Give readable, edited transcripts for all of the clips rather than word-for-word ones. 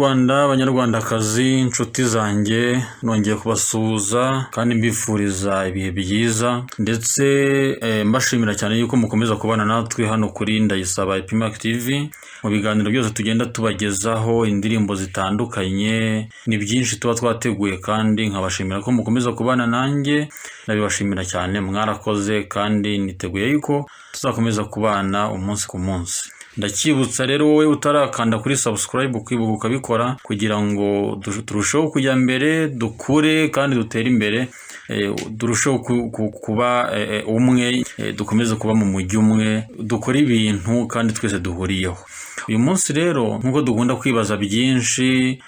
Banyarwanda, banyarwandakazi, inshuti zanjye, nongeye kubasuhuza kandi mbifuriza ibihe byiza ndetse mbashimira cyane yuko mukomeza kubana natwe hano kuri Ndayisaba Epimac TV. Mu biganiro byose tugenda tubagezaho indirimbo zitandukanye, ni byinshi tuba twateguye kandi nkabashimira ko mukomeza kubana nanjye. Nabibashimira cyane, mwarakoze kandi niteguye yuko tuzakomeza kubana umunsi ku munsi. Ndakibutsa rero wowe utarakanda kuri subscribe kwibuka ukabikora kugira ngo turusheho kujya mbere, dukure kandi dutere imbere, durusheho kuba umwe, dukomeze kuba mu mujyi umwe, dukora ibintu kandi twese duhuriyeho. Uyu munsi rero nkuko dukunda kwibaza byinshi,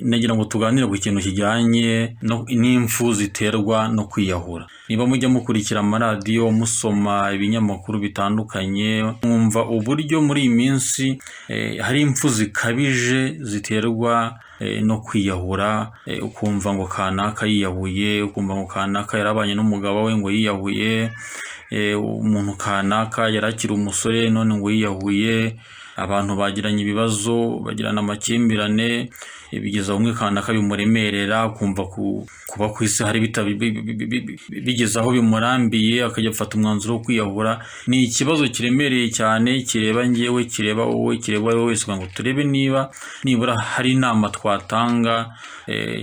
nagira ngo tuganire ku kintu kijyanye n'impfu ziterwa no kwiyahura. Niba mujya mukurikira amaradiyo, musoma ibinyamakuru bitandukanye, mwumva uburyo muri iyi minsi hari impfu zikabije ziterwa no kwiyahura. Ukumva ngo kanaka yiyahuye, ukumva ngo kanaka yarabanye n'umugabo we ngo yiyahuye, umuntu kanaka yarakira umusore none ngo yiyahuye, abantu bagiranye ibibazo, bagirana amakimbirane, bigeza umwe kanaka bimuremerera, kumva kuba ku isi hari bigeze aho bimurambiye akajya afata umwanzuro wo kwiyahura. Ni ikibazo kiremereye cyane, kireba njyewe, kireba wowe, kireba wowe wese, ngo turebe nibura hari inama twatanga,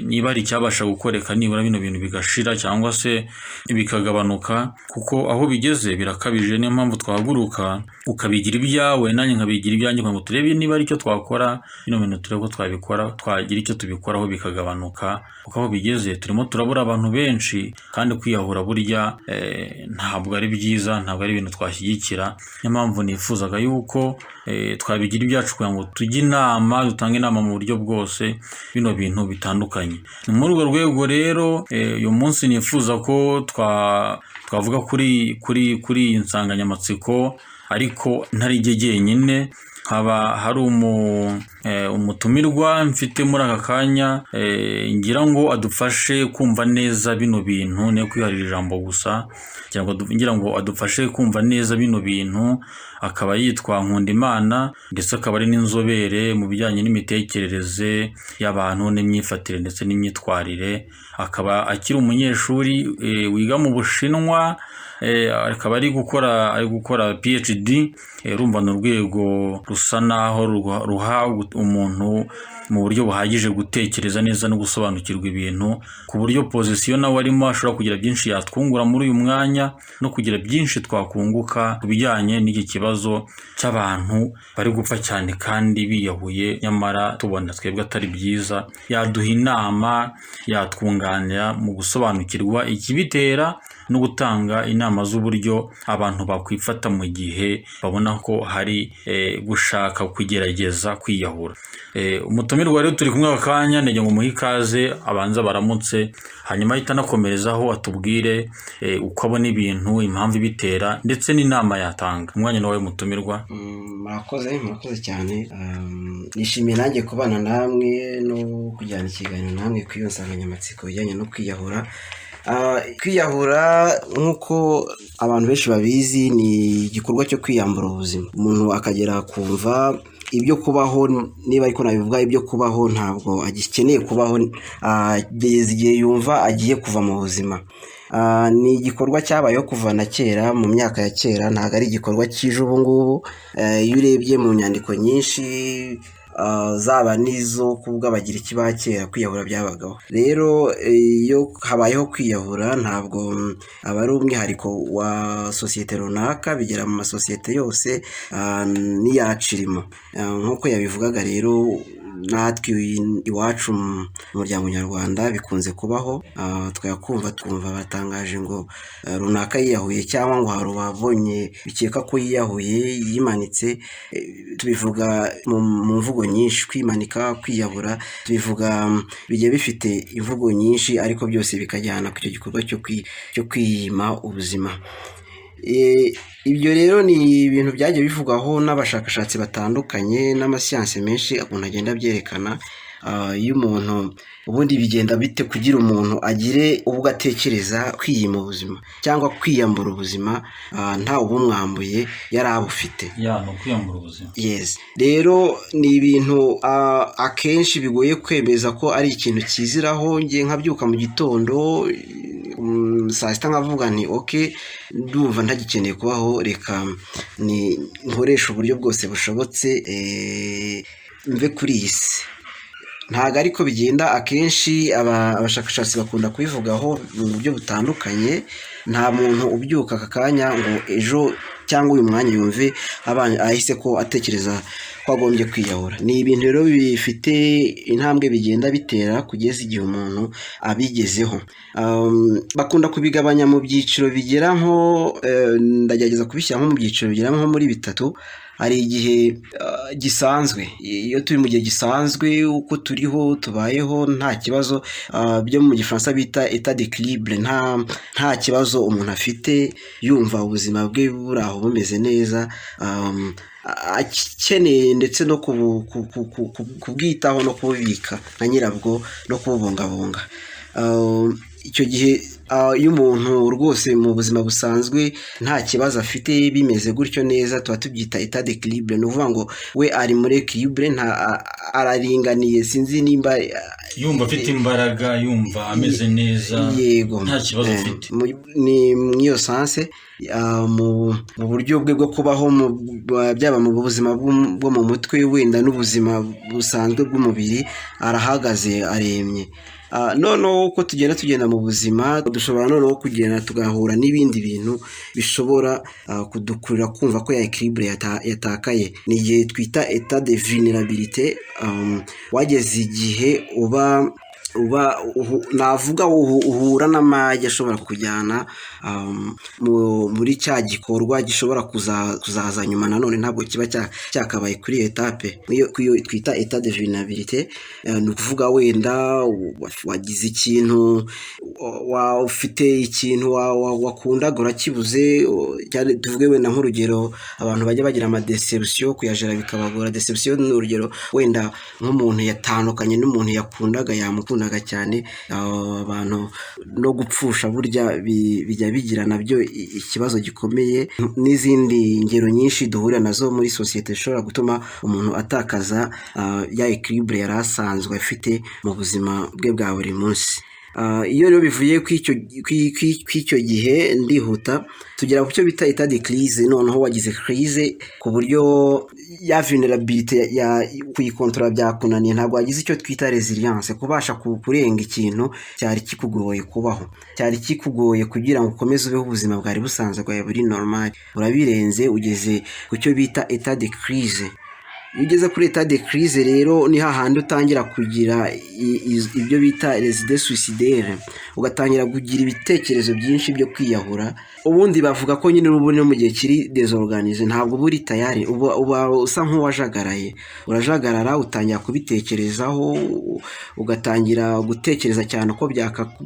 niba ari icyabasha gukoreka nibura bino bintu bigashira cyangwa se bikagabanuka, kuko aho bigeze birakabije. Niyo mpamvu twahaguruka ukabigira ibyawe, nanjye nkabigira ibyanjye, ngo turebe niba ari icyo twakora bino bintu, turebe ko twabikora, twagira icyo tubikoraho bikagabanuka. Kuko aho bigeze turimo turabura abantu benshi, kandi kwiyahura burya ntabwo ari byiza, ntabwo ari ibintu twashyigikira. Niyo mpamvu nifuzaga yuko twabigira ibyacu kugira ngo tujye inama, dutange inama mu buryo bwose bino bintu bitandukanye. Ni muri urwo rwego rero uyu munsi nifuza ko twavuga kuri iyi nsanganyamatsiko, ariko ntari jye jyenyine. Haba hari umutumirwa mfite muri aka kanya, ngira ngo adufashe kumva neza bino bintu, ne kwiharira ijambo gusa, ngira ngo adufashe kumva neza bino bintu. Akaba yitwa Nkundimana, ndetse akaba ari n'inzobere mu bijyanye n'imitekerereze y'abantu n'imyifatire ndetse n'imyitwarire. Akaba akiri umunyeshuri wiga mu Bushinwa, akaba ari gukora PhD. Urumva ni urwego rusa naho ruha umuntu mu buryo buhagije gutekereza neza no gusobanukirwa ibintu, ku buryo position nawe arimo ashobora kugira byinshi yatwungura muri uyu mwanya, no kugira byinshi twakunguka ku bijyanye n'iki kibazo cy'abantu bari gupfa cyane kandi biyahuye, nyamara tubona twebwe atari byiza. Yaduha inama, yatwunganira mu gusobanukirwa ikibitera no gutanga inama z'uburyo abantu bakwifata mu gihe babona ko hari gushaka kugerageza kwiyahura. Umutumirwa rero turi kumwe akanya, ndagira ngo muhe ikaze, abanza baramutse, hanyuma ahita anakomerezaho atubwire uko abona ibintu, impamvu ibitera ndetse n'inama yatanga. Umwanya nawe mutumirwa. Murakoze cyane. Nishimiye nanjye kubana namwe no kujyana ikiganiro namwe ku iyo nsanganyamatsiko ijyanye no kwiyahura. Kwiyahura nk'uko abantu benshi babizi, ni igikorwa cyo kwiyambura ubuzima. Umuntu akagera kumva ibyo kubaho, niba ariko nabivuga, ibyo kubaho ntabwo agikeneye kubaho, igihe yumva agiye kuva mu buzima. Ni igikorwa cyabayeho kuva na kera, mu myaka ya kera, ntabwo ari igikorwa kije ubu ngubu. Iyo urebye mu nyandiko nyinshi, zaba n'izo kuvuga bagira ikiba kera, kwiyahura byabagaho. Rero iyo habayeho kwiyahura, ntabwo aba ari umwihariko wa sosiyete runaka, bigera mu masosiyete yose n'iyacirimo. Nk'uko yabivugaga rero, natwe iwacu mu muryango nyarwanda bikunze kubaho. Twumva batangaje ngo runaka yiyahuye, cyangwa ngo hari uwabonye bikeka ko yiyahuye yimanitse. Tubivuga mu mvugo nyinshi, kwimanika, kwiyahura, tubivuga bigiye bifite imvugo nyinshi, ariko byose bikajyana ku icyo gikorwa cyo kwiyima ubuzima. Ibyo rero ni ibintu byagiye bivugwaho n'abashakashatsi batandukanye, n'amasiyansi menshi umuntu agenda abyerekana. iyo umuntu ubundi bigenda bite kugira umuntu agire ubwo atekereza kwiyima ubuzima cyangwa kwiyambura ubuzima nta ubumwambuye yari abufite. no kwiyambura ubuzima. Yes, rero ni ibintu akenshi bigoye kwemeza ko ari ikintu kiziraho. Ngiye nkabyuka mu gitondo saa sita nkavuga nti okay, ndumva ntagikeneye kubaho, reka ni nkoresha uburyo bwose bushobotse mve kuri iyi si. Ntabwo ariko bigenda. Akenshi abashakashatsi bakunda kubivugaho mu buryo butandukanye. Nta muntu ubyuka aka kanya ngo ejo cyangwa uyu mwanya yumve ahise ko atekereza ko agombye kwiyahura. Ni ibintu rero bifite intambwe bigenda bitera kugeza igihe umuntu abigezeho. Bakunda kubigabanya mu byiciro bigera nko ndagerageza kubishyira nko mu byiciro bigera nko muri bitatu. Hari igihe gisanzwe, iyo turi mu gihe gisanzwe uko turiho tubayeho nta kibazo, byo mu gifaransa bita état d'équilibre, nta kibazo umuntu afite, yumva ubuzima bwe buri aho bumeze neza, akeneye ndetse no kubwitaho no kububika nka nyirabwo no kububungabunga. Icyo gihe iyo umuntu rwose mu buzima busanzwe nta kibazo afite bimeze gutyo neza, tuba tubyita état d'équilibre. Ni ukuvuga ngo we ari muri équilibre, araringaniye, sinzi nimba yumva afite imbaraga, yumva ameze neza, yego, nta kibazo afite. Ni mw'iyo sanse mu buryo bwe bwo kubaho, byaba mu buzima bwo mu mutwe wenda n'ubuzima busanzwe bw'umubiri, arahagaze, aremye. Noneho uko tugenda mu buzima dushobora noneho kugenda tugahura n'ibindi bintu bishobora kudukurira kumva ko ya équilibre yatakaye. Ni igihe twita état de vulnérabilité. Wageze igihe navuga uhura n'amage ashobora kujyana muri cya gikorwa gishobora kuzaza nyuma. Nanone ntabwo kiba cyakabaye kuri etape iyo twita état de vulnérabilité. Ni ukuvuga wenda wagize ikintu, ufite ikintu wakundaga urakibuze, tuvuge wenda nk'urugero abantu bajya bagira amadeception, kuyajera bikabagora. Deception ni urugero wenda nk'umuntu yatandukanye n'umuntu yakundaga, yamukundaga cyane, abantu no gupfusha burya bijya bigira nabyo ikibazo gikomeye. N'izindi ngero nyinshi duhurira nazo muri sosiyete zishobora gutuma umuntu atakaza ya équilibre yari asanzwe afite mu buzima bwe bwa buri munsi. Iyo rero bivuye kw'icyo gihe ndihuta tugera ku cyo bita état de crise. Noneho wagize crise ku buryo ya vulnerabilité kuyikontrola byakunaniye, ntabwo wagize icyo twita resilience, kubasha kurenga ikintu cyari kikugoye kubaho, cyari kikugoye kugira ngo ukomeze ubeho ubuzima bwari busanzwe bwawe buri normal. Urabirenze, ugeze ku cyo bita état de crise. Iyo ugeze kuri état de crise rero ni hahandi utangira kugira ibyo bita les idées suicidaires, ugatangira kugira ibitekerezo byinshi byo kwiyahura. Ubundi bavuga ko nyine ubu mu gihe kiri désorganisé, ntabwo buri tayari, uba usa nk'uwajagaraye. Urajagarara, utangira kubitekerezaho, ugatangira gutekereza cyane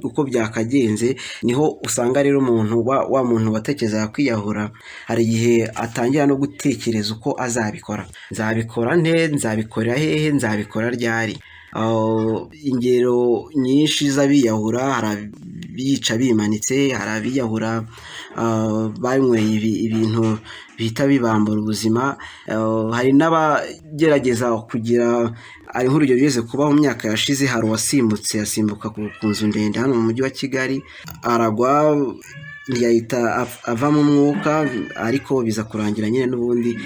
uko byakagenze. Niho usanga rero umuntu wa muntu watekereza kwiyahura, hari igihe atangira no gutekereza uko azabikora. Nzabikora nte, nzabikorera hehe, nzabikora ryari. Ingero nyinshi z'abiyahura, hari abiyica bimanitse, hari abiyahura banyweye ibintu bihita bibambura ubuzima. Hari n'abagerageza kugira, ari nk'urugero bigeze kuba mu myaka yashize, hari uwasimbutse asimbuka ku nzu ndende hano mu mujyi wa Kigali, aragwa ntiyahita ava mu mwuka, ariko biza kurangira nyine n'ubundi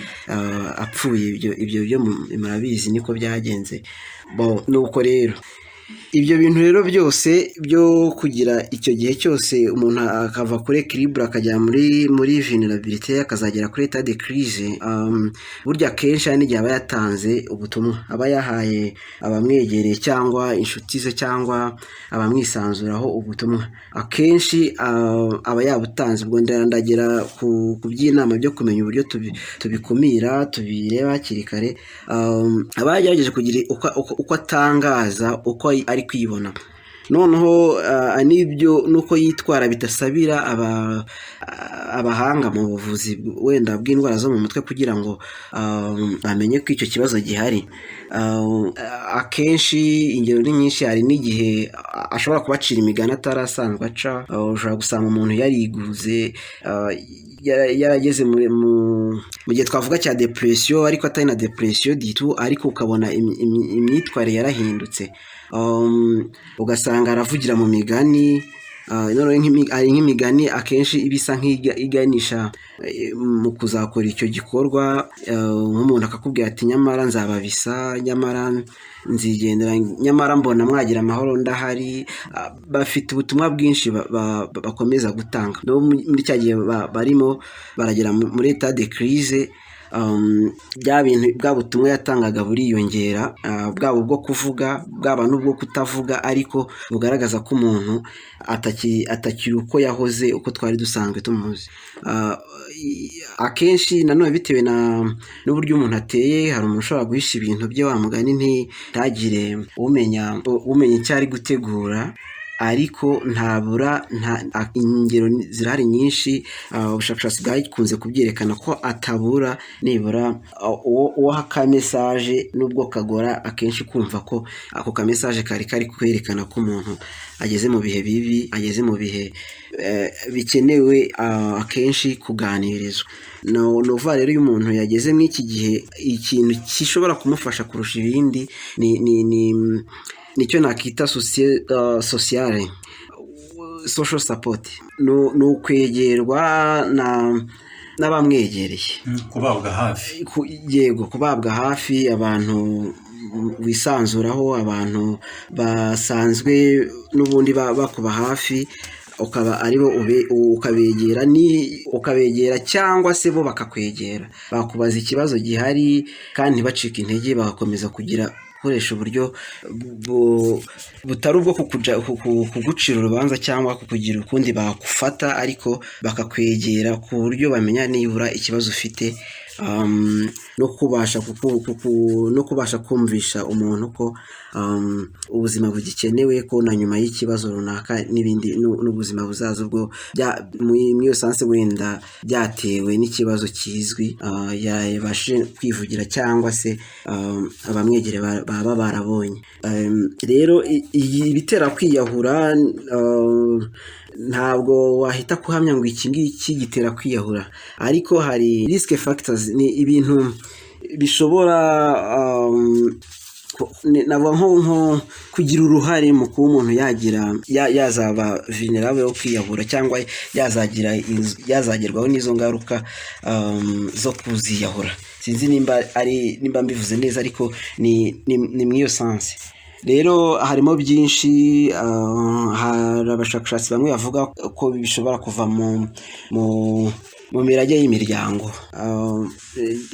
apfuye. Ibyo byo murabizi niko byagenze. Nuko rero ibyo bintu rero byose byo kugira icyo gihe cyose umuntu akava kuri équilibre akajya muri vulnérabilité akazagera kuri état de crise, burya kenshi hari n'igihe aba yatanze ubutumwa, aba yahaye abamwegereye cyangwa inshuti ze cyangwa abamwisanzuraho ubutumwa. Akenshi aba yabutanze. Ubwo ndagera ku by'inama byo kumenya uburyo tubikumira, tubireba hakiri kare. Aba yagerageje kugira uko atangaza uko ari kwibona. Noneho n'ibyo nuko yitwara bidasabira abahanga mu buvuzi wenda bw'indwara zo mu mutwe kugira ngo bamenye ko icyo kibazo gihari. Akenshi ingero ni nyinshi, hari n'igihe ashobora kubacira imigani atarasanzwe aca. Ushobora gusanga umuntu yariguze, yarageze mu gihe twavuga cya depression, ariko atari na depression ditu, ariko ukabona imyitwarire yarahindutse. Ugasanga aravugira mu migani, ari nk'imigani akenshi ibisa nk'iganisha mu kuzakora icyo gikorwa. Nk'umuntu akakubwira ati nyamara nzababisa, nyamara nzigendera, nyamara mbona mwagira amahoro ndahari. Bafite ubutumwa bwinshi bakomeza gutanga. Muri cya gihe barimo baragera muri état de crise, bwa butumwa yatangaga buriyongera, bwaba ubwo kuvuga, bwaba n'ubwo kutavuga, ariko bugaragaza ko umuntu atakiri uko yahoze, uko twari dusanzwe tumuzi. Akenshi nanone bitewe n'uburyo umuntu ateye, hari umuntu ushobora guhisha ibintu bye, wa mugani ntagire umenya icyo ari gutegura, ariko ingero zirahari nyinshi. Ubushakashatsi bwakunze kubyerekana ko atabura nibura uwo ka message, nubwo kagora akenshi kumva ko ako ka message kari kwerekana ko umuntu ageze mu bihe bibi, ageze mu bihe bikenewe akenshi kuganirizwa. Nova rero iyo umuntu yageze muri iki gihe, ikintu gishobora kumufasha kurusha ibindi nicyo nakita sociale, social support. Ni ukwegerwa n'abamwegereye, kubabwa hafi. Yego, kubabwa hafi, abantu wisanzuraho, abantu basanzwe n'ubundi bakuba hafi, ukaba aribo ukabegera cyangwa se bo bakakwegera, bakubaza ikibazo gihari kandi ntibacike intege, bagakomeza gukoresha uburyo butari ubwo kugucira urubanza cyangwa kukugira ukundi bakufata, ariko bakakwegera ku buryo bamenya nibura ikibazo ufite, no kubasha kumvisha umuntu ko ubuzima bugikenewe, ko na nyuma y'ikibazo runaka n'ibindi n'ubuzima buzaza, ubwo muri iyo sanse wenda byatewe n'ikibazo kizwi yabashe kwivugira cyangwa se abamwegere baba barabonye. Rero ibitera kwiyahura ntabwo wahita kuhamya ngo iki ngiki gitera kwiyahura, ariko hari risk factors, ni ibintu bishobora nko kugira uruhare mu kuba umuntu yazaba vulnerable yo kwiyahura, cyangwa yazagerwaho n'izo ngaruka zo kuziyahura. Sinzi nimba mbivuze neza, ariko ni muri iyo sanse. Rero harimo byinshi. Hari abashakashatsi bamwe bavuga ko bishobora kuva mu mirage y'imiryango.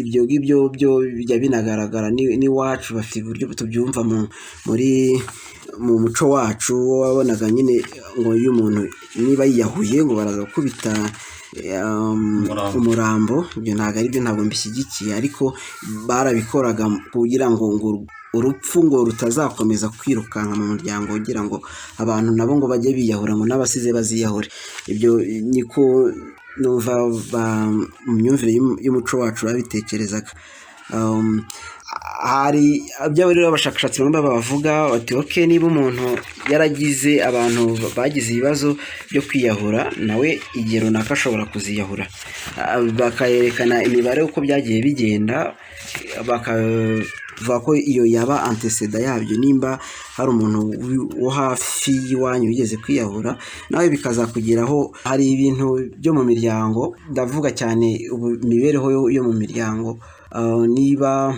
Ibyo ngibyo byo bijya binagaragara n'iwacu, bafite uburyo tubyumva mu muco wacu. Wabonaga nyine ngo iyo umuntu niba yiyahuye ngo baraza gukubita umurambo. Ibyo ntabwo mbishyigikiye, ariko barabikoraga kugira ngo urupfu ngo rutazakomeza kwirukanka mu muryango, kugira ngo abantu nabo ngo bajye biyahura, ngo n'abasize baziyahure. Ibyo niko numva mu myumvire y'umuco wacu babitekerezaga. Hari rero abashakashatsi bamwe bavuga bati okay, niba umuntu yaragize abantu bagize ibibazo byo kwiyahura, nawe igihe runaka ashobora kuziyahura. Bakayerekana imibare uko byagiye bigenda, bakavuga ko iyo yaba antecedent yabyo. Nimba hari umuntu wo hafi y'iwanyu wigeze kwiyahura, nawe bikazakugeraho. Hari ibintu byo mu miryango, ndavuga cyane imibereho yo mu miryango. Niba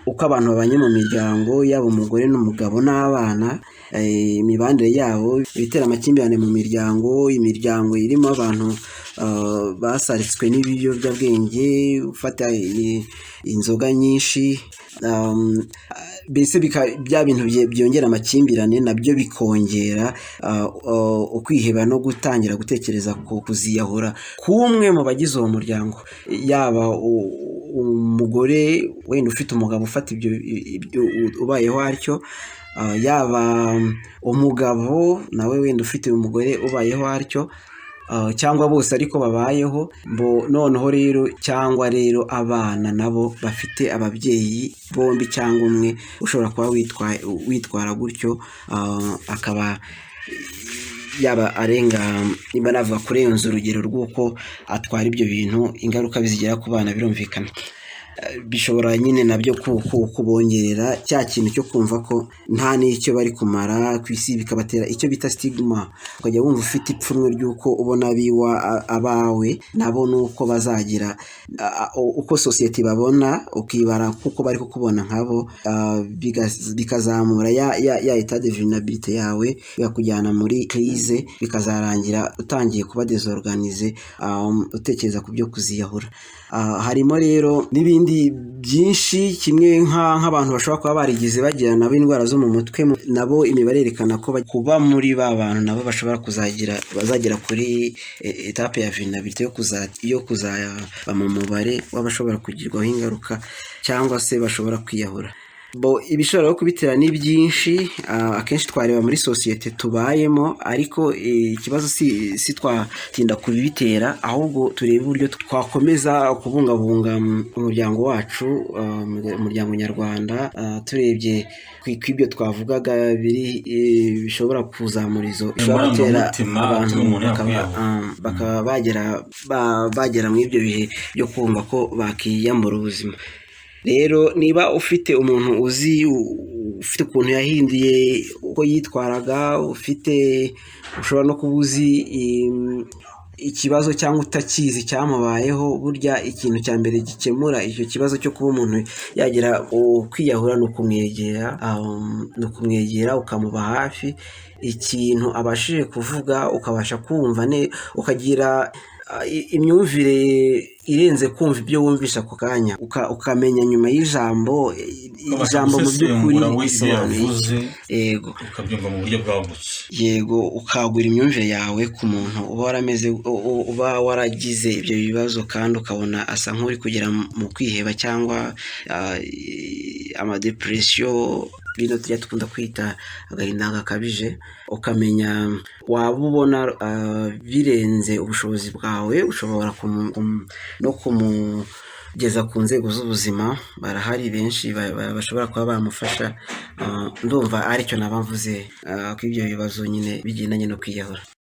uko abantu babanye mu miryango, yaba umugore n'umugabo n'abana, imibanire yabo, ibitera amakimbirane mu miryango, imiryango irimo abantu basaritswe n'ibiyobyabwenge, ufata inzoga nyinshi, mbese bya bintu byongera amakimbirane, nabyo bikongera ukwiheba no gutangira gutekereza ku kuziyahura k'umwe mu bagize uwo muryango. Yaba umugore wenda ufite umugabo ufata ibyo ubayeho atyo, yaba umugabo nawe wenda ufite umugore ubayeho atyo, cyangwa bose ariko babayeho, noneho rero cyangwa rero abana nabo bafite ababyeyi bombi cyangwa umwe ushobora kuba witwara gutyo, akaba yaba arenga, niba navuga kurenza urugero rw'uko atwara ibyo bintu, ingaruka bizigera ku bana birumvikana. Bishobora nyine nabyo kubongerera cya kintu cyo kumva ko nta n'icyo bari kumara ku isi, bikabatera icyo bita stigma, ukajya wumva ufite ipfunwe ry'uko ubona abawe nabo nuko bazagira uko sosiyete babona, ukibara kuko bari kukubona nkabo, bikazamura ya etat de vulnerabilité yawe, bikakujyana muri crise, bikazarangira utangiye kuba désorganisé, utekereza ku byo kuziyahura. Harimo rero n'ibindi byinshi, kimwe nk'abantu bashobora kuba barigize bagira nabo indwara zo mu mutwe, nabo imibare yerekana ko kuba muri ba bantu nabo bashobora bazagera kuri etape ya vulnerabilité yo kuzaba mu mubare w'abashobora kugirwaho ingaruka cyangwa se bashobora kwiyahura. Ibishobora kubitera ni byinshi, akenshi twareba muri sosiyete tubayemo, ariko ikibazo si twatinda kubibitera, ahubwo turebe uburyo twakomeza kubungabunga umuryango wacu, umuryango nyarwanda, turebye kw'ibyo twavugaga bishobora kuzamura bishobora gutera abantu bakaba bagera muri ibyo bihe byo kumva ko bakiyambura ubuzima. Rero niba ufite umuntu ufite ukuntu yahinduye uko yitwaraga, ushobora no kuba uzi ikibazo cyangwa utakizi cyamubayeho, burya ikintu cya mbere gikemura icyo kibazo cyo kuba umuntu yagira kwiyahura ni ukumwegera ukamuba hafi, ikintu abashije kuvuga ukabasha kumva, ukagira imyumvire irenze kumva ibyo wumvisha ako kanya, ukamenya nyuma y'ijambo mu by'ukuri bisobanuye, yego ukabyumva mu buryo bwagutse, yego ukagura imyumvire yawe ku muntu uba waragize ibyo bibazo, kandi ukabona asa nk'uri kugera mu kwiheba cyangwa amadepression, bino tujya dukunda kwita agahinda gakabije, ukamenya waba ubona birenze ubushobozi bwawe, ushobora no kumugeza ku nzego z'ubuzima. Barahari benshi bashobora kuba bamufasha. Ndumva aricyo naba mvuze ko ibyo bibazo nyine bigendanye no kwiyahura.